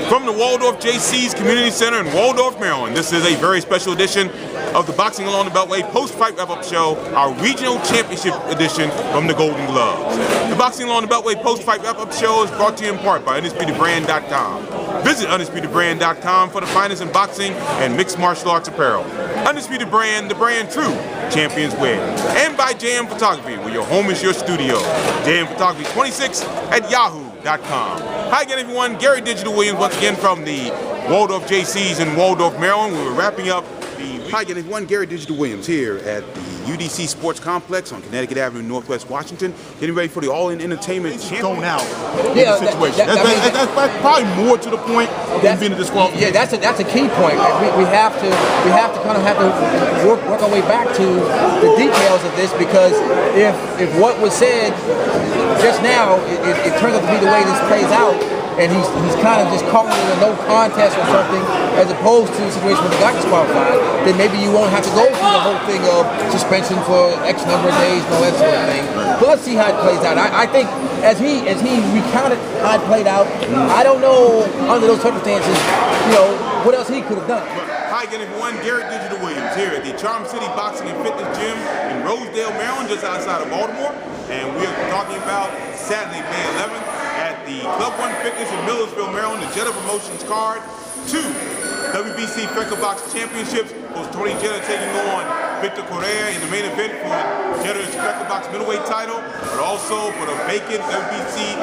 From the Waldorf JC's Community Center in Waldorf, Maryland, this is a very special edition of the Boxing Along the Beltway post-fight wrap-up show, our regional championship edition from the Golden Gloves. The Boxing Along the Beltway post-fight wrap-up show is brought to you in part by UndisputedBrand.com. Visit UndisputedBrand.com for the finest in boxing and mixed martial arts apparel. Undisputed Brand, the brand true champions wear. And by JM Photography, where your home is your studio. JM Photography 26 at yahoo.com. Hi again, everyone. Gary Digital Williams once again from the Waldorf JC's in Waldorf, Maryland. We were wrapping up the... Hi again, everyone. Gary Digital Williams here at the UDC Sports Complex on Connecticut Avenue, Northwest Washington. Getting ready for the All-In Entertainment going out yeah, situation. That's probably more to the point than being a disqualification. Yeah, that's a key point. We have to kind of work our way back to the details of this, because if what was said just now, it turns out to be the way this plays out, and he's kind of just calling it a no contest or something, as opposed to the situation where they got disqualified, then maybe you won't have to go through the whole thing of suspension for X number of days and all that sort of thing. But let's see how it plays out. I think as he recounted how it played out, I don't know under those circumstances, what else he could have done. Hi again, everyone. Gary Digital Williams here at the Charm City Boxing and Fitness Gym in Rosedale, Maryland, just outside of Baltimore. And we're talking about Saturday, May 11th at the Club One Fitness in Millersville, Maryland, the Jetta Promotions card. 2 WBC Freckle Box Championships, with Tony Jetta taking on Victor Correa in the main event for Jetta's Freckle Box Middleweight title, but also for the vacant WBC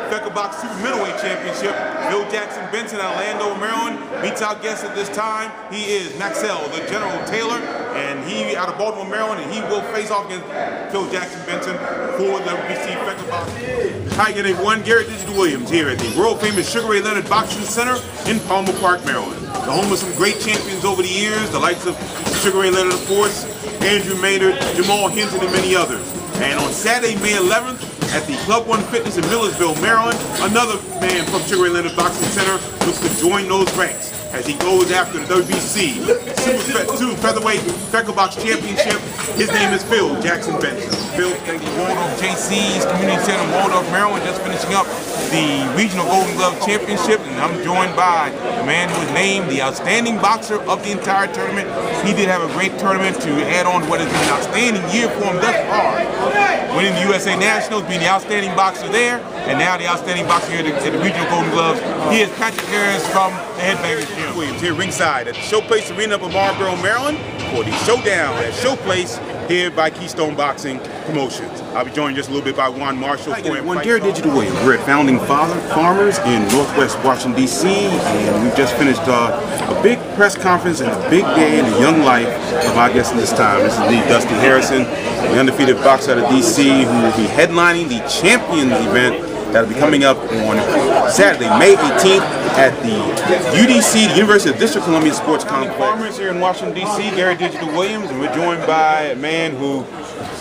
Freckle Box Super Middleweight Championship. Bill Jackson Benson out of Landover, Maryland, meets our guest at this time. He is Maxell, the General Taylor, and he out of Baltimore, Maryland, and he will face off against Phil Jackson Benson for the WBC Freckle Box. Hi again, everyone. Gary Digital Williams here at the world-famous Sugar Ray Leonard Boxing Center in Palmer Park, Maryland. The home of some great champions over the years, the likes of Sugar Ray Leonard, of course, Andrew Maynard, Jamal Hinton, and many others. And on Saturday, May 11th, at the Club One Fitness in Millersville, Maryland, another man from Sugar Ray Leonard Boxing Center looks to join those ranks as he goes after the WBC Super 2 Featherweight Freckle Box Championship. His name is Phil Jackson Benson. Phil, thank you. Waldorf JC's Community Center in Waldorf, Maryland, just finishing up the Regional Golden Glove Championship, and I'm joined by the man who was named the outstanding boxer of the entire tournament. He did have a great tournament to add on to what has been an outstanding year for him thus far. Winning the USA Nationals, being the outstanding boxer there, and now the outstanding boxer here at the Regional Golden Gloves. He is Patrick Harris from the Headbangers Gym. Williams here ringside at the Showplace Arena up in Marlboro, Maryland for the Showdown at Showplace here by Keystone Boxing Promotions. I'll be joined just a little bit by Juan Marshall. Gary Digital Williams. We're at Founding Farmers in Northwest Washington, D.C., and we've just finished a big press conference and a big day in the young life of our guest this time. This is the Dusty Harrison, the undefeated boxer out of D.C., who will be headlining the Champions event that'll be coming up on Saturday, May 18th at the UDC, the University of District of Columbia Sports Complex. Farmers here in Washington, D.C., Gary Digital Williams, and we're joined by a man who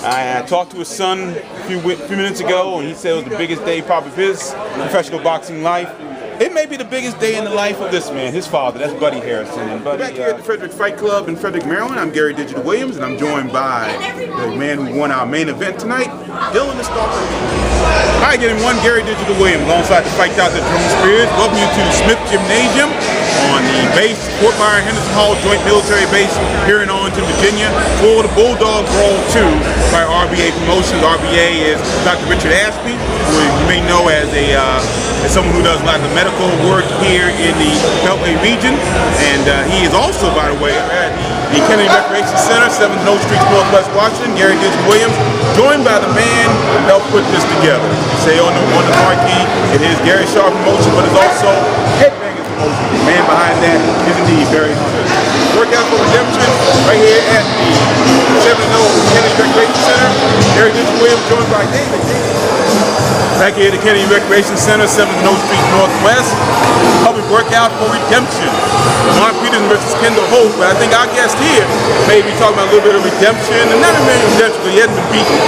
I talked to his son a few minutes ago, and he said it was the biggest day probably of his professional boxing life. It may be the biggest day in the life of this man, his father. That's Buddy Harrison. And Buddy, back here at the Frederick Fight Club in Frederick, Maryland, I'm Gary Digital Williams, and I'm joined by the man who won our main event tonight, Dylan the Stalker. Hi again, everyone. Gary Digital Williams, alongside the Fight Out the Drum Spears. Welcome you to the Smith Gymnasium on the base, Fort Myers Henderson Hall Joint Military Base here in Arlington, Virginia, for the Bulldog Brawl 2 by RBA Promotions. RBA is Dr. Richard Ashby, who you may know as someone who does a lot of the medical work here in the Beltway region, and he is also, by the way, at the Kennedy Recreation Center, 7th Note Street, Northwest Washington. Gary Digital Williams, joined by the man who helped put this together. Say on the marquee, it is Gary Sharp Promotion, but it's also Headbangers Promotion. The man behind that is indeed Barry. Workout for Redemption right here at the 7th Note Kennedy Recreation Center. Gary Digital Williams, joined by David. Back here at the Kennedy Recreation Center, 7th Note Street Northwest. Public workout for Redemption. Mark Peterson versus Kendall Holt, but I think our guest here may be talking about a little bit of redemption, and not really redemption, but he hasn't been beaten.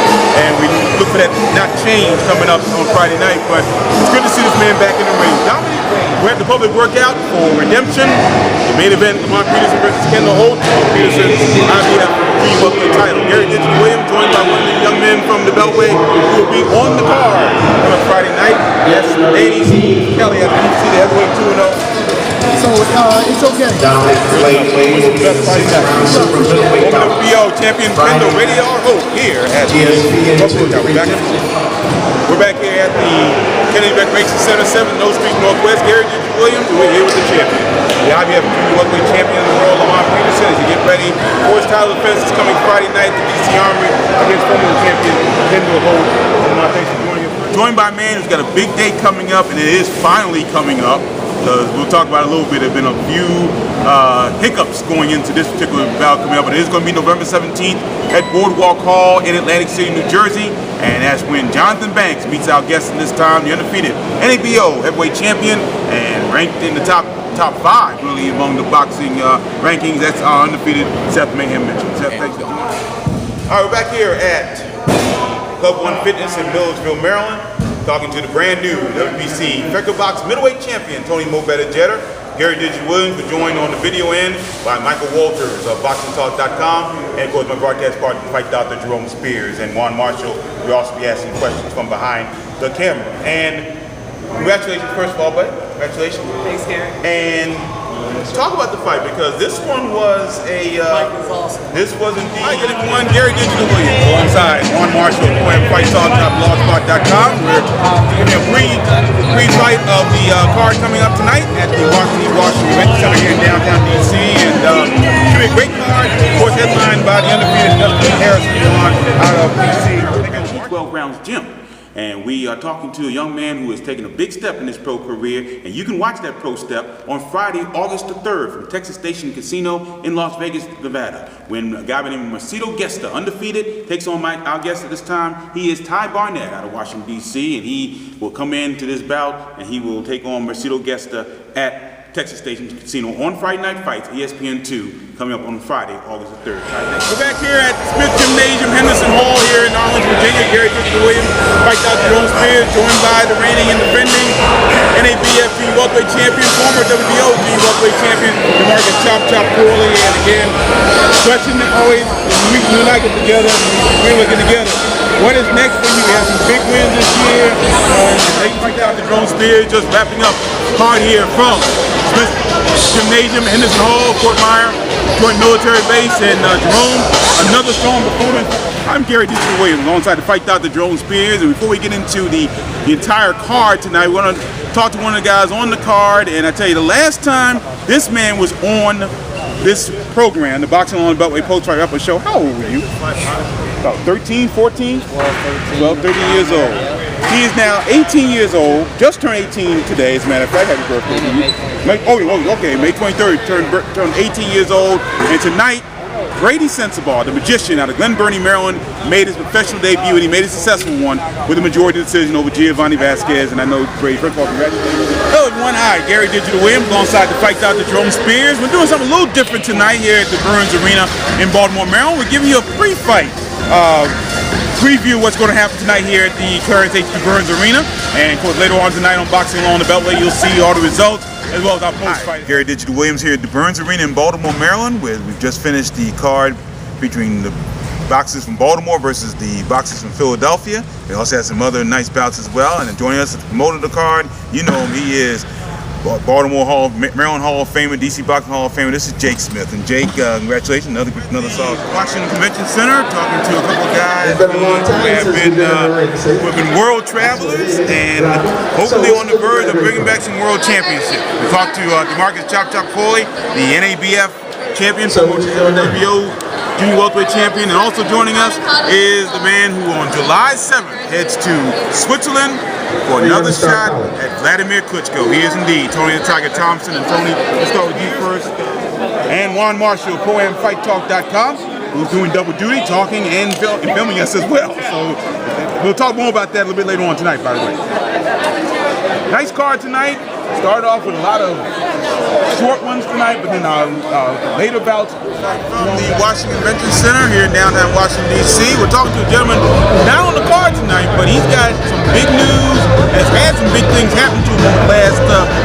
And we look for that not change coming up on Friday night, but it's good to see this man back in the ring. Dominic, we're at the public workout for Redemption. The main event, Mark Peterson versus Kendall Holt. Peterson, IBF, dream up the title. Gary Digital Williams, joined by one of the young men from the Beltway, who will be on the card on Friday night. Yes, ladies, Kelly, I think you see the heavyweight 2-0. It's okay. WBO champion Kendall Radio here at we're back here at the Kennedy Recreation Center, 7 Noe Street Northwest. Gary Williams, we're here with the champion. The IBF welterweight champion of the world, Lamont Peterson, as you get ready for his title defense. Is coming Friday night at the DC Armory against former champion Kendall Holt. Lamont, thanks for joining us. Joined by a man who's got a big day coming up, and it is finally coming up. We'll talk about it a little bit. There have been a few hiccups going into this particular bout coming up, but it is going to be November 17th at Boardwalk Hall in Atlantic City, New Jersey, and that's when Jonathan Banks meets our guest in this time, the undefeated NABO heavyweight champion and ranked in the top 5 really among the boxing rankings. That's our undefeated Seth Mayhem Mitchell. Seth, thanks for joining us. All right, we're back here at Club 1 Fitness in Milledgeville, Maryland. Talking to the brand new WBC Fecker Box middleweight champion, Tony Mobetta Jeter. Gary Williams, we're joined on the video end by Michael Walters of BoxingTalk.com, and of course my broadcast partner, Fight Dr. Jerome Spears, and Juan Marshall. We'll also be asking questions from behind the camera. And congratulations, first of all, buddy. Congratulations. Thanks, Gary. And talk about the fight, because this one was a was awesome. This was indeed. All right, good everyone. Gary Williams alongside Juan Marshall, FightTalk.blogspot.com. We're giving a pre-fight of the card coming up tonight at the Washington Convention Center here in downtown DC, and should be a great card. Of course, headlined by the undefeated Harrison out of DC. 12 rounds gym. And we are talking to a young man who has taken a big step in his pro career, and you can watch that pro step on Friday, August the 3rd from Texas Station Casino in Las Vegas, Nevada, when a guy by the name of Marcelo Gesta, undefeated, takes on our guest at this time. He is Ty Barnett out of Washington, D.C., and he will come into this bout, and he will take on Marcelo Gesta at Texas Station Casino on Friday Night Fights, ESPN2, coming up on Friday, August the 3rd. We're back here at Smith Gymnasium, Henderson Hall here in Arlington, Virginia. Gary Williams, Fight Dr. Jerome Spears, joined by the reigning and defending NABF junior welterweight champion, former WBO junior welterweight champion, Demarcus Chop Corley. And again, question always, we like it together, we're looking together. What is next for you? We have some big wins this year. Fight Dr. Jerome Spears just wrapping up hard here from Smith Gymnasium, Henderson Hall, Fort Myers Joint Military Base, and Jerome, another strong performance. I'm Gary Williams alongside the Fight Dr. Jerome Spears, and before we get into the entire card tonight, we want to talk to one of the guys on the card. And I tell you, the last time this man was on this program, the Boxing on the Beltway Post-Fight Upper Show, how old were you? About 13, 14? 12, 13 years old. He is now 18 years old, just turned 18 today, as a matter of fact. Happy birthday to you. Okay, May 23rd, turned 18 years old, and tonight, Brady Sensabaugh, the magician out of Glen Burnie, Maryland, made his professional debut, and he made a successful one with a majority decision over Giovanni Vasquez. And I know Brady, first of all, congratulations. Hello, everyone. Hi, Gary Williams alongside the Fight Dr. Jerome Spears. We're doing something a little different tonight here at the Burns Arena in Baltimore, Maryland. We're giving you a pre-fight preview what's going to happen tonight here at the Clarence H. Burns Arena. And of course, later on tonight on Boxing on the Beltway, you'll see all the results, as well as our post-fight. Gary Williams here at the Burns Arena in Baltimore, Maryland, where we've just finished the card featuring the boxers from Baltimore versus the boxers from Philadelphia. We also had some other nice bouts as well. And joining us as the promoter of the card, you know him, he is Maryland Hall of Famer, DC Boxing Hall of Famer. This is Jake Smith. And Jake, congratulations, another solid. Washington Convention Center, talking to a couple of guys who have been world travelers and hopefully on the verge of bringing back some world championships. We talked to Demarcus Chop Corley, the NABF champion, former WBO junior welterweight champion, and also joining us is the man who on July 7th heads to Switzerland for another shot at Vladimir Klitschko. He is indeed Tony the Tiger Thompson. And Tony, let's start with you first. And Juan Marshall, ProAmFightTalk.com, who's doing double duty, talking and filming us as well. So we'll talk more about that a little bit later on tonight, by the way. Nice card tonight. Started off with a lot of short ones tonight, but then later bouts from the Washington Convention Center here in downtown Washington, D.C. We're talking to a gentleman not on the card tonight, but he's got some big news, has had some big things happen to him over the last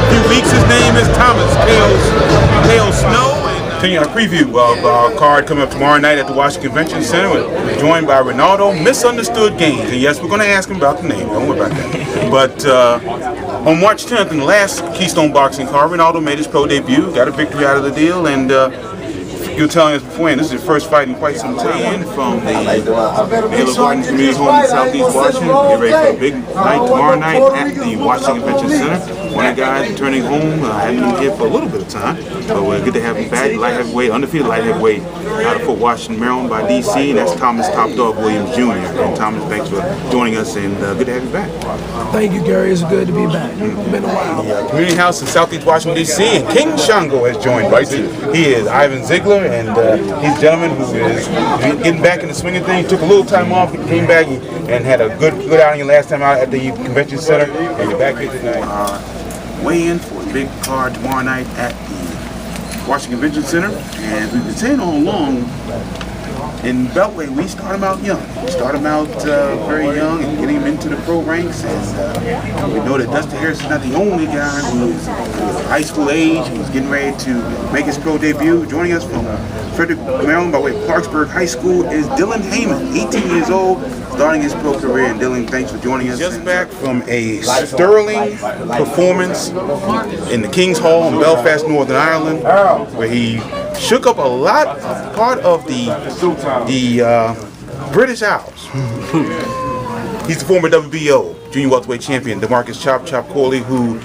few weeks. His name is Thomas Kale Snow. Continuing our preview of our card coming up tomorrow night at the Washington Convention Center. We're joined by Ronaldo Misunderstood Games. And yes, we're going to ask him about the name. Don't worry about that. But On March 10th, in the last Keystone Boxing card, Ronaldo made his pro debut, got a victory out of the deal, and you were telling us before, and this is your first fight in quite some time from the Baylor Gardens Community Home in Southeast Washington. Get ready for a big night tomorrow night at the Washington Convention Center. One of the guys returning home, hadn't been here for a little bit of time, but we're good to have him back. Light heavyweight, undefeated light heavyweight out of Fort Washington, Maryland by DC, and that's Thomas Top Dog Williams Jr. And Thomas, thanks for joining us, and good to have you back. Thank you, Gary. It's good to be back. It's been a while. The community house in Southeast Washington, DC, and King Shango has joined us. He is Ivan Ziegler, and he's a gentleman who is getting back in the swing of things. Took a little time off, came back and had a good outing last time out at the convention center, and you're back here tonight. Weigh in for a big card tomorrow night at the Washington Convention Center, and we've been saying all along, in Beltway we start them out young. We start them out very young and getting them into the pro ranks, and we know that Dusty Harris is not the only guy who's high school age, who's getting ready to make his pro debut. Joining us from Frederick, Maryland by way of Clarksburg High School is Dylan Heyman, 18 years old, starting his pro career. And Dylan, thanks for joining us. Just back from a sterling performance in the King's Hall in Belfast, Northern Ireland, where he shook up a part of the British Isles. He's the former WBO junior welterweight champion, DeMarcus Chop Corley, who,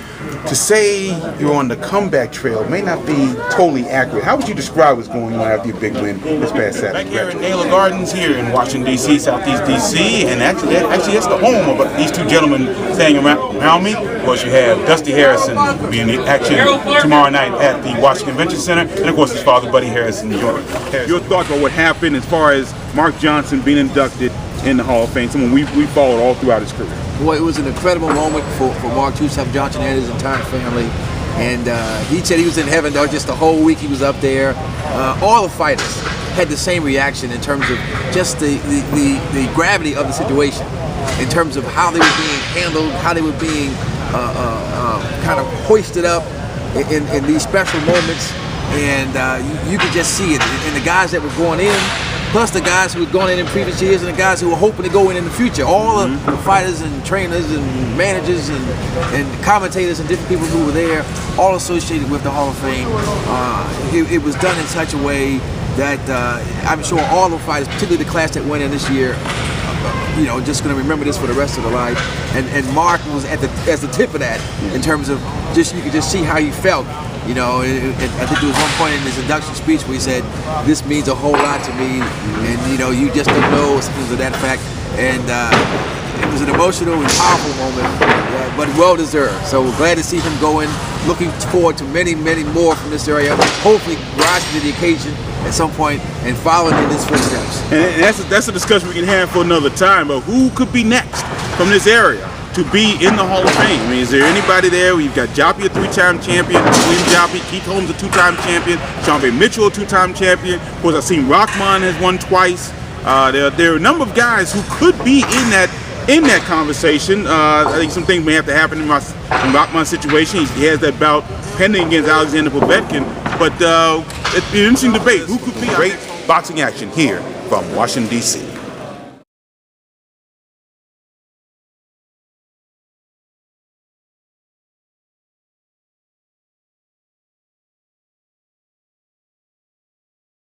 to say you're on the comeback trail may not be totally accurate. How would you describe what's going on after your big win this past Saturday? Back here in Naylor Gardens here in Washington, D.C., Southeast D.C., and actually that's the home of these two gentlemen staying around me. Of course, you have Dusty Harrison being the action tomorrow night at the Washington Convention Center, and of course his father, Buddy Harrison, joining. Your thoughts on what happened as far as Mark Johnson being inducted in the Hall of Fame, someone we followed all throughout his career? Boy, it was an incredible moment for Mark Johnson and his entire family. And he said he was in heaven, though, just the whole week he was up there. All the fighters had the same reaction in terms of just the gravity of the situation, in terms of how they were being handled, how they were being kind of hoisted up in these special moments. And you could just see it. And the guys that were going in, plus the guys who had gone in previous years, and the guys who were hoping to go in the future. All of the fighters and trainers and managers and commentators and different people who were there, all associated with the Hall of Fame. It was done in such a way that I'm sure all the fighters, particularly the class that went in this year, just going to remember this for the rest of their life. And Mark was at the tip of that, in terms of you could just see how he felt. I think there was one point in his induction speech where he said, "This means a whole lot to me," and you just don't know something to that fact. And it was an emotional and powerful moment, but well deserved. So we're glad to see him going. Looking forward to many, many more from this area. Hopefully, rising to the occasion at some point and following in his footsteps. And that's a discussion we can have for another time. But who could be next from this area to be in the Hall of Fame? I mean, is there anybody there? We've got Joppy, a 3-time champion, William Joppy, Keith Holmes, a 2-time champion, Sean Mitchell, a 2-time champion. Of course, I've seen Rockman has won twice. There are a number of guys who could be in that conversation. I think some things may have to happen in Rockman's situation. He has that bout pending against Alexander Povetkin. But it'd be an interesting debate. Who could be great boxing action here from Washington, D.C.